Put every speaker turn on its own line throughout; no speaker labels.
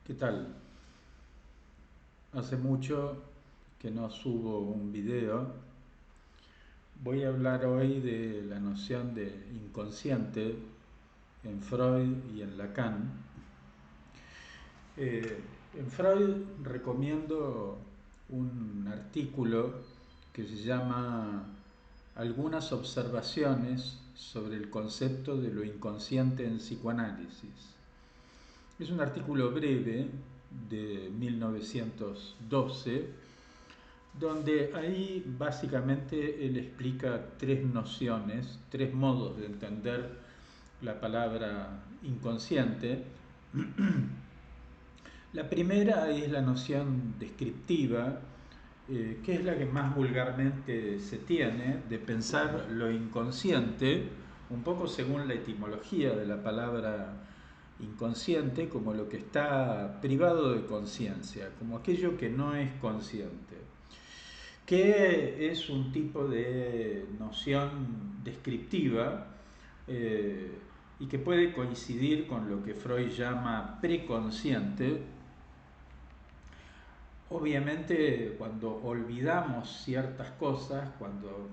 ¿Qué tal? Hace mucho que no subo un video. Voy a hablar hoy de la noción de inconsciente en Freud y en Lacan. Eh, en Freud recomiendo un artículo que se llama Algunas observaciones sobre el concepto de lo inconsciente en psicoanálisis. Es un artículo breve de 1912 donde ahí básicamente él explica tres nociones, tres modos de entender la palabra inconsciente. La primera es la noción descriptiva, que es la que más vulgarmente se tiene, de pensar lo inconsciente, un poco según la etimología de la palabra inconsciente, como lo que está privado de conciencia, como aquello que no es consciente, que es un tipo de noción descriptiva eh, y que puede coincidir con lo que Freud llama preconsciente. Obviamente, cuando olvidamos ciertas cosas, cuando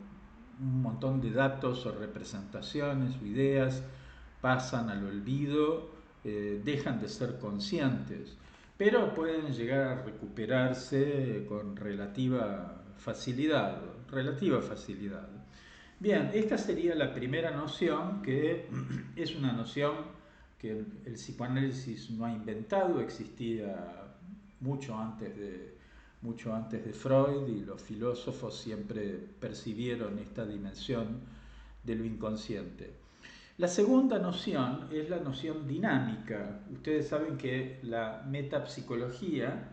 un montón de datos o representaciones o ideas pasan al olvido, dejan de ser conscientes, pero pueden llegar a recuperarse con relativa facilidad. Bien, esta sería la primera noción, que es una noción que el psicoanálisis no ha inventado, existía mucho antes mucho antes de Freud, y los filósofos siempre percibieron esta dimensión de lo inconsciente. La segunda noción es la noción dinámica. Ustedes saben que la metapsicología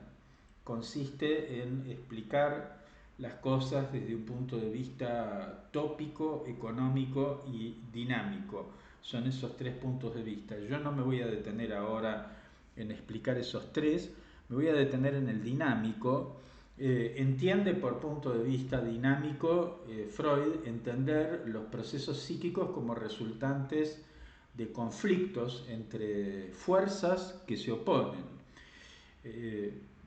consiste en explicar las cosas desde un punto de vista tópico, económico y dinámico. Son esos tres puntos de vista. Yo no me voy a detener ahora en explicar esos tres, me voy a detener en el dinámico. Entiende por punto de vista dinámico Freud entender los procesos psíquicos como resultantes de conflictos entre fuerzas que se oponen.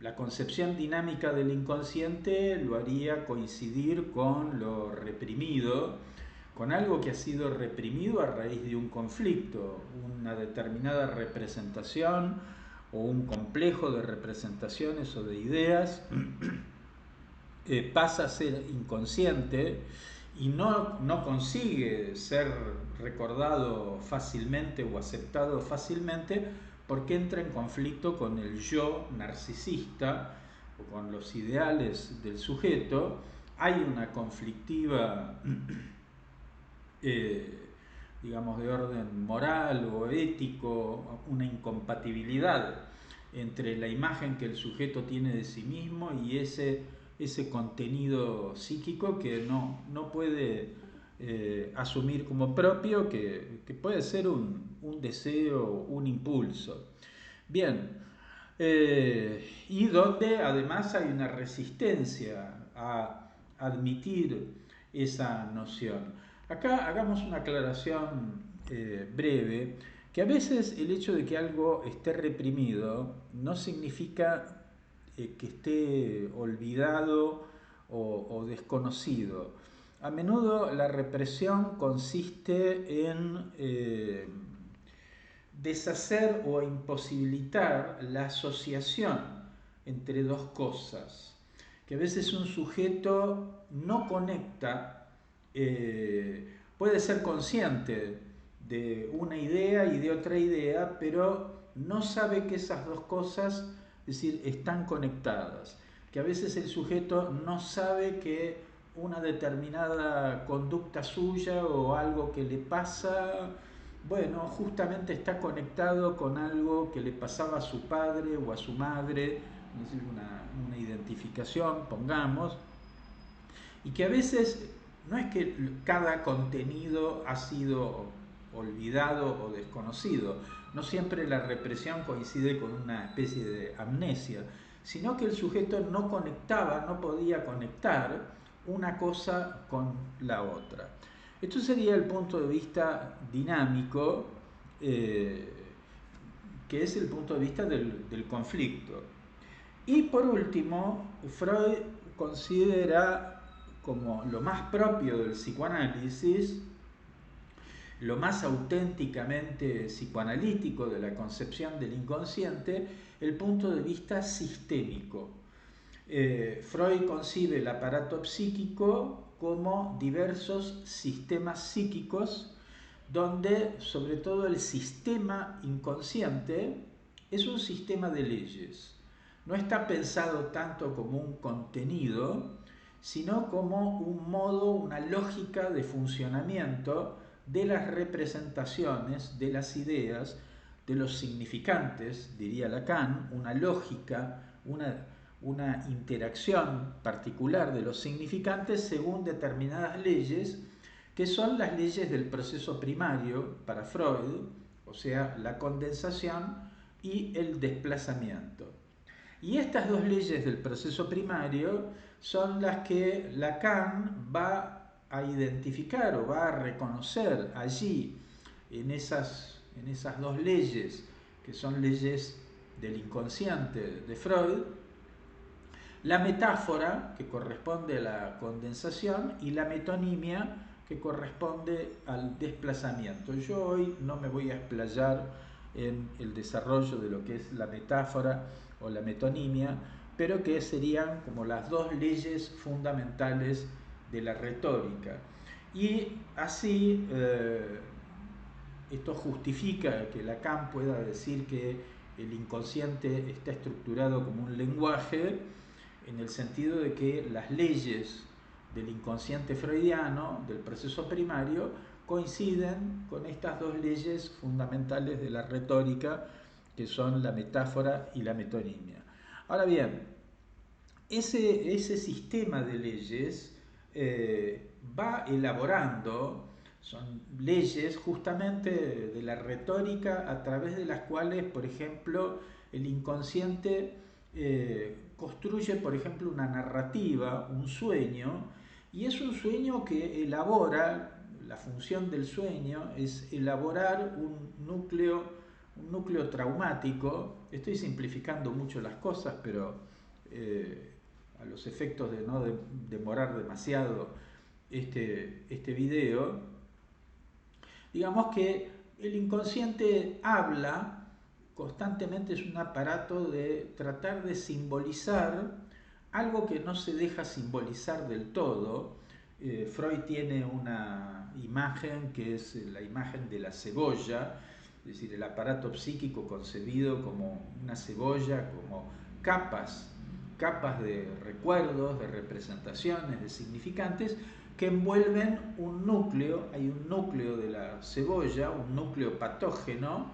La concepción dinámica del inconsciente lo haría coincidir con lo reprimido, con algo que ha sido reprimido a raíz de un conflicto, una determinada representación o un complejo de representaciones o de ideas pasa a ser inconsciente y no consigue ser recordado fácilmente o aceptado fácilmente, porque entra en conflicto con el yo narcisista o con los ideales del sujeto. Hay una conflictiva eh, digamos, de orden moral o ético, una incompatibilidad entre la imagen que el sujeto tiene de sí mismo y ese contenido psíquico que no puede asumir como propio, que puede ser un deseo, un impulso. Bien, y donde además hay una resistencia a admitir esa noción. Acá hagamos una aclaración breve, que a veces el hecho de que algo esté reprimido no significa que esté olvidado o desconocido. A menudo la represión consiste en deshacer o imposibilitar la asociación entre dos cosas, que a veces un sujeto no conecta, puede ser consciente de una idea y de otra idea, pero no sabe que esas dos cosas, es decir, están conectadas, que a veces el sujeto no sabe que una determinada conducta suya o algo que le pasa, bueno, justamente está conectado con algo que le pasaba a su padre o a su madre, es decir, una identificación, pongamos, y que a veces no es que cada contenido ha sido olvidado o desconocido, no siempre la represión coincide con una especie de amnesia, sino que el sujeto no conectaba, no podía conectar una cosa con la otra. Esto sería el punto de vista dinámico, que que es el punto de vista del conflicto. Y por último, Freud considera como lo más propio del psicoanálisis, lo más auténticamente psicoanalítico de la concepción del inconsciente, el punto de vista sistémico. Freud concibe el aparato psíquico como diversos sistemas psíquicos, donde sobre todo el sistema inconsciente es un sistema de leyes. No está pensado tanto como un contenido, sino como un modo, una lógica de funcionamiento de las representaciones, de las ideas, de los significantes, diría Lacan, una lógica, una interacción particular de los significantes según determinadas leyes, que son las leyes del proceso primario para Freud, o sea, la condensación y el desplazamiento. Y estas dos leyes del proceso primario son las que Lacan va a identificar o va a reconocer allí, en esas dos leyes, que son leyes del inconsciente de Freud, la metáfora, que corresponde a la condensación, y la metonimia, que corresponde al desplazamiento. Yo hoy no me voy a explayar en el desarrollo de lo que es la metáfora o la metonimia, pero que serían como las dos leyes fundamentales de la retórica. Y así esto justifica que Lacan pueda decir que el inconsciente está estructurado como un lenguaje, en el sentido de que las leyes del inconsciente freudiano, del proceso primario, coinciden con estas dos leyes fundamentales de la retórica, que son la metáfora y la metonimia. Ahora bien, ese sistema de leyes va elaborando, son leyes justamente de la retórica, a través de las cuales, por ejemplo, el inconsciente construye, por ejemplo, una narrativa, un sueño, y es un sueño que elabora, la función del sueño es elaborar un núcleo traumático. Estoy simplificando mucho las cosas, pero a los efectos de no demorar demasiado este video, digamos que el inconsciente habla constantemente, es un aparato de tratar de simbolizar algo que no se deja simbolizar del todo. Freud tiene una imagen que es la imagen de la cebolla, es decir, el aparato psíquico concebido como una cebolla, como capas de recuerdos, de representaciones, de significantes, que envuelven un núcleo. Hay un núcleo de la cebolla, un núcleo patógeno,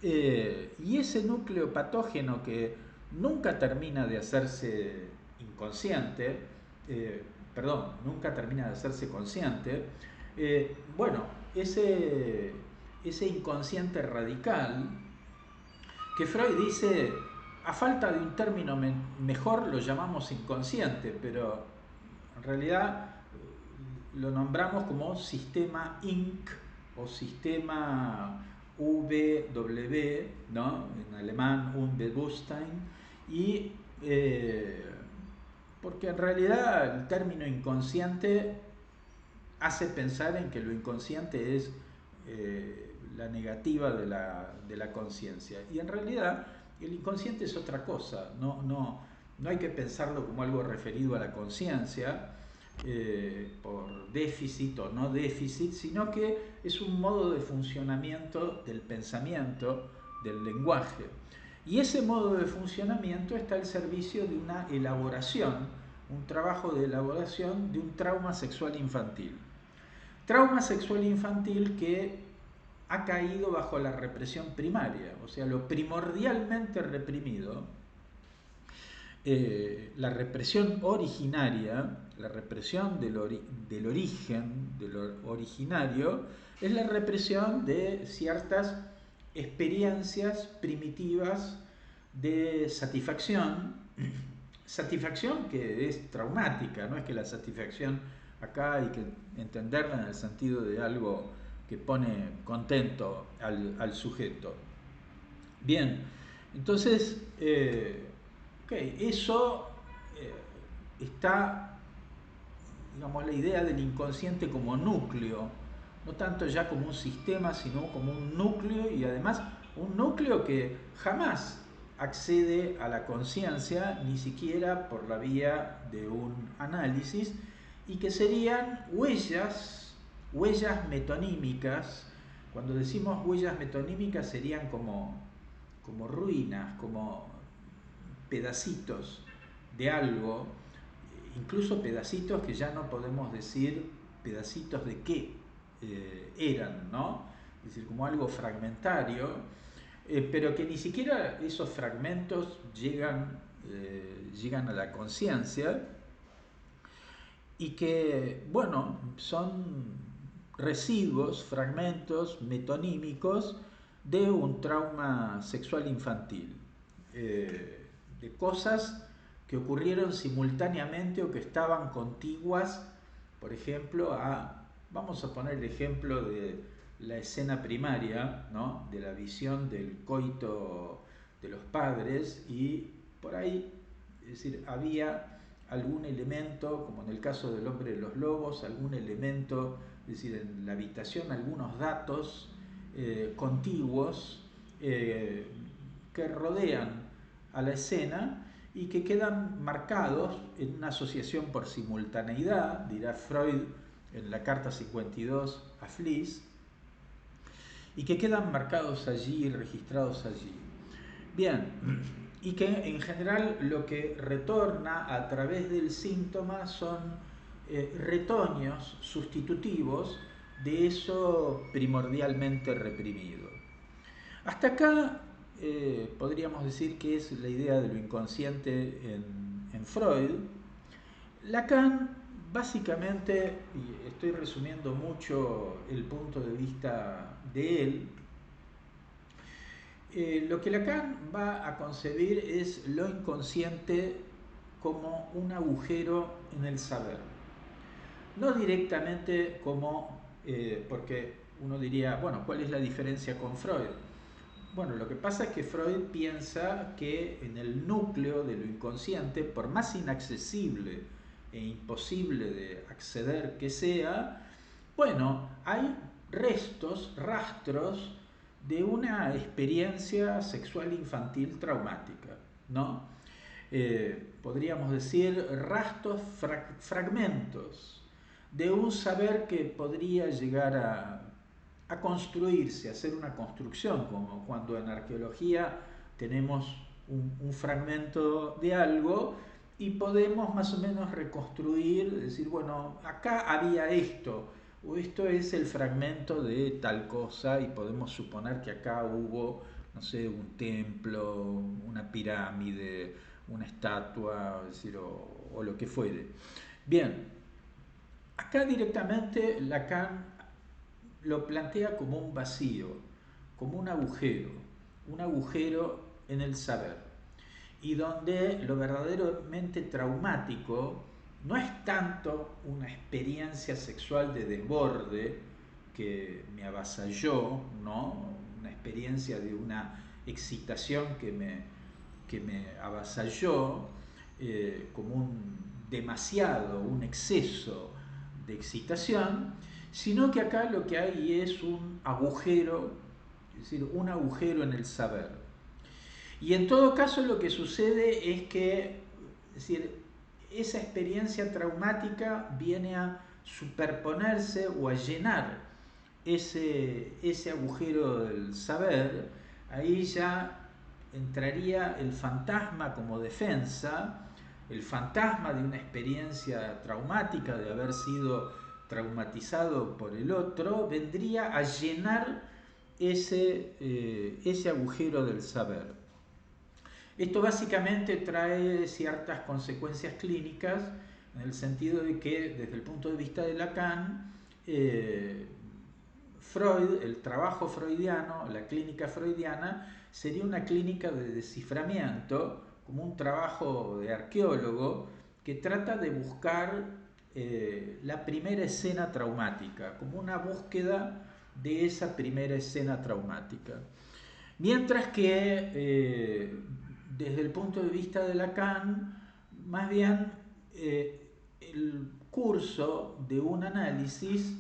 y ese núcleo patógeno que nunca termina de hacerse inconsciente, nunca termina de hacerse consciente, bueno, ese inconsciente radical, que Freud dice, a falta de un término mejor lo llamamos inconsciente, pero en realidad lo nombramos como sistema INC o sistema VW, ¿no? En alemán Unbewusstsein, y porque en realidad el término inconsciente hace pensar en que lo inconsciente es la negativa de la conciencia, y en realidad el inconsciente es otra cosa. No hay que pensarlo como algo referido a la conciencia, por déficit o no déficit, sino que es un modo de funcionamiento del pensamiento, del lenguaje. Y ese modo de funcionamiento está al servicio de una elaboración, un trabajo de elaboración de un trauma sexual infantil. Trauma sexual infantil que ha caído bajo la represión primaria, o sea, lo primordialmente reprimido. La represión originaria, la represión del origen, de lo originario, es la represión de ciertas experiencias primitivas de satisfacción que es traumática. No es que la satisfacción acá hay que entenderla en el sentido de algo que pone contento al sujeto. Bien, entonces, ok, eso está, digamos, la idea del inconsciente como núcleo, no tanto ya como un sistema, sino como un núcleo, y además un núcleo que jamás accede a la conciencia, ni siquiera por la vía de un análisis, y que serían huellas metonímicas. Cuando decimos huellas metonímicas serían como ruinas, como pedacitos de algo, incluso pedacitos que ya no podemos decir pedacitos de qué eran, ¿no? Es decir, como algo fragmentario, pero que ni siquiera esos fragmentos llegan a la conciencia, y que, bueno, son residuos, fragmentos metonímicos de un trauma sexual infantil, de cosas que ocurrieron simultáneamente o que estaban contiguas, por ejemplo, vamos a poner el ejemplo de la escena primaria, ¿no? De la visión del coito de los padres, y por ahí, es decir, había algún elemento, como en el caso del hombre de los lobos, algún elemento, es decir, en la habitación, algunos datos contiguos que rodean a la escena y que quedan marcados en una asociación por simultaneidad, dirá Freud en la carta 52 a Fliess, y que quedan marcados allí, registrados allí. Bien, y que en general lo que retorna a través del síntoma son retoños sustitutivos de eso primordialmente reprimido. Hasta acá podríamos decir que es la idea de lo inconsciente en Freud. Lacan básicamente, y estoy resumiendo mucho el punto de vista de él, lo que Lacan va a concebir es lo inconsciente como un agujero en el saber. No directamente como, porque uno diría, bueno, ¿cuál es la diferencia con Freud? Bueno, lo que pasa es que Freud piensa que en el núcleo de lo inconsciente, por más inaccesible e imposible de acceder que sea, bueno, hay rastros de una experiencia sexual infantil traumática, ¿no? Podríamos decir fragmentos de un saber que podría llegar a construirse, a hacer una construcción, como cuando en arqueología tenemos un fragmento de algo y podemos más o menos reconstruir, decir, bueno, acá había esto, o esto es el fragmento de tal cosa, y podemos suponer que acá hubo, no sé, un templo, una pirámide, una estatua, es decir, o lo que fuere. Bien, acá directamente Lacan lo plantea como un vacío, como un agujero en el saber, y donde lo verdaderamente traumático no es tanto una experiencia sexual de desborde que me avasalló, ¿no? Una experiencia de una excitación que me avasalló, como un demasiado, un exceso de excitación, sino que acá lo que hay es un agujero, es decir, un agujero en el saber. Y en todo caso lo que sucede es que, es decir, esa experiencia traumática viene a superponerse o a llenar ese agujero del saber. Ahí ya entraría el fantasma como defensa, el fantasma de una experiencia traumática, de haber sido traumatizado por el otro, vendría a llenar ese agujero del saber. Esto básicamente trae ciertas consecuencias clínicas, en el sentido de que desde el punto de vista de Lacan, Freud, el trabajo freudiano, la clínica freudiana, sería una clínica de desciframiento, como un trabajo de arqueólogo que trata de buscar la primera escena traumática, como una búsqueda de esa primera escena traumática. Mientras que desde el punto de vista de Lacan, más bien el curso de un análisis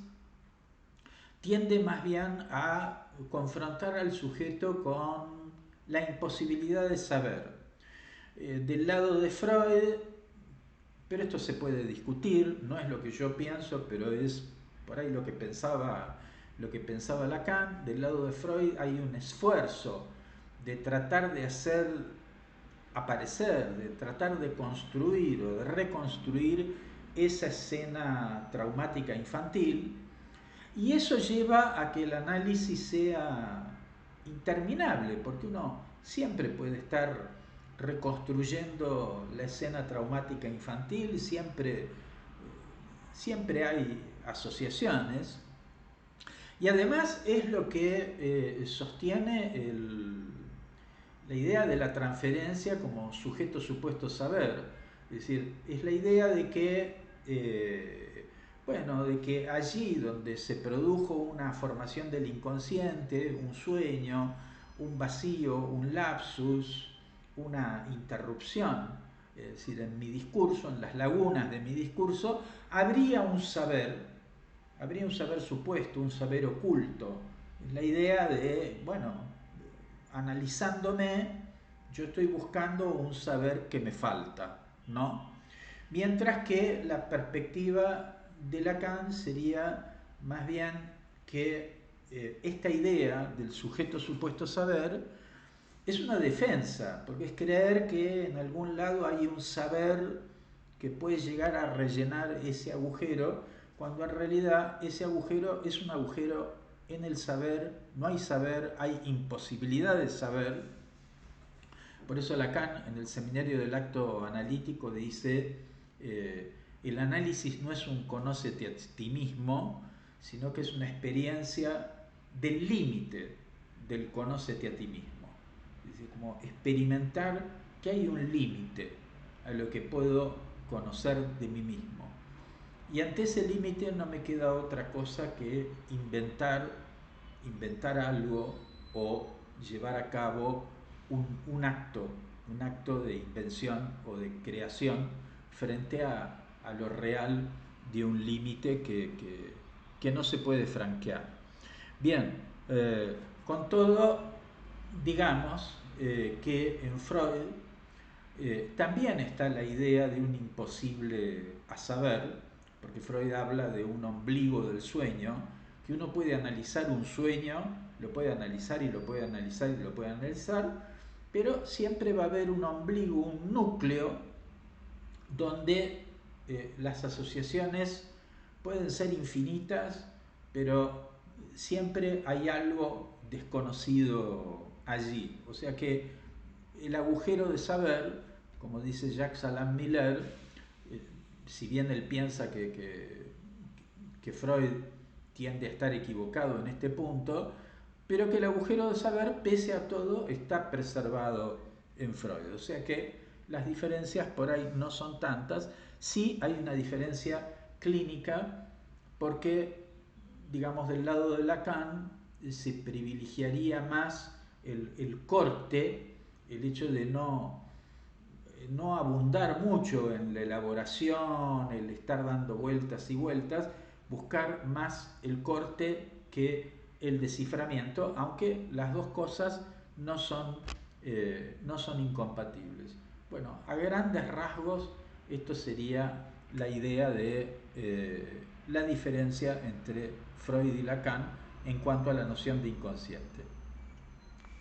tiende más bien a confrontar al sujeto con la imposibilidad de saber. Del lado de Freud, pero esto se puede discutir, no es lo que yo pienso, pero es por ahí lo que pensaba Lacan. Del lado de Freud hay un esfuerzo de tratar de hacer aparecer, de tratar de construir o de reconstruir esa escena traumática infantil, y eso lleva a que el análisis sea interminable, porque uno siempre puede estar reconstruyendo la escena traumática infantil, siempre hay asociaciones, y además es lo que sostiene la idea de la transferencia como sujeto supuesto saber. Es decir, es la idea de que, de que allí donde se produjo una formación del inconsciente, un sueño, un vacío, un lapsus, una interrupción, es decir, en mi discurso, en las lagunas de mi discurso, habría un saber supuesto, un saber oculto. Es la idea de, analizándome, yo estoy buscando un saber que me falta, ¿no? Mientras que la perspectiva de Lacan sería más bien que esta idea del sujeto supuesto saber es una defensa, porque es creer que en algún lado hay un saber que puede llegar a rellenar ese agujero, cuando en realidad ese agujero es un agujero en el saber, no hay saber, hay imposibilidad de saber. Por eso Lacan en el Seminario del Acto Analítico dice, el análisis no es un conócete a ti mismo, sino que es una experiencia del límite del conócete a ti mismo. Es decir, como experimentar que hay un límite a lo que puedo conocer de mí mismo. Y ante ese límite no me queda otra cosa que inventar algo o llevar a cabo un acto de invención o de creación frente a lo real de un límite que no se puede franquear. Bien, con todo, digamos que en Freud también está la idea de un imposible a saber, porque Freud habla de un ombligo del sueño, que uno puede analizar un sueño, lo puede analizar y lo puede analizar y lo puede analizar, pero siempre va a haber un ombligo, un núcleo, donde las asociaciones pueden ser infinitas, pero siempre hay algo desconocido allí. O sea que el agujero de saber, como dice Jacques Alain Miller, si bien él piensa que Freud tiende a estar equivocado en este punto, pero que el agujero de saber, pese a todo, está preservado en Freud. O sea que las diferencias por ahí no son tantas. Sí hay una diferencia clínica porque, digamos, del lado de Lacan se privilegiaría más el corte, el hecho de no abundar mucho en la elaboración, el estar dando vueltas y vueltas, buscar más el corte que el desciframiento, aunque las dos cosas no son incompatibles. Bueno, a grandes rasgos, esto sería la idea de la diferencia entre Freud y Lacan en cuanto a la noción de inconsciente.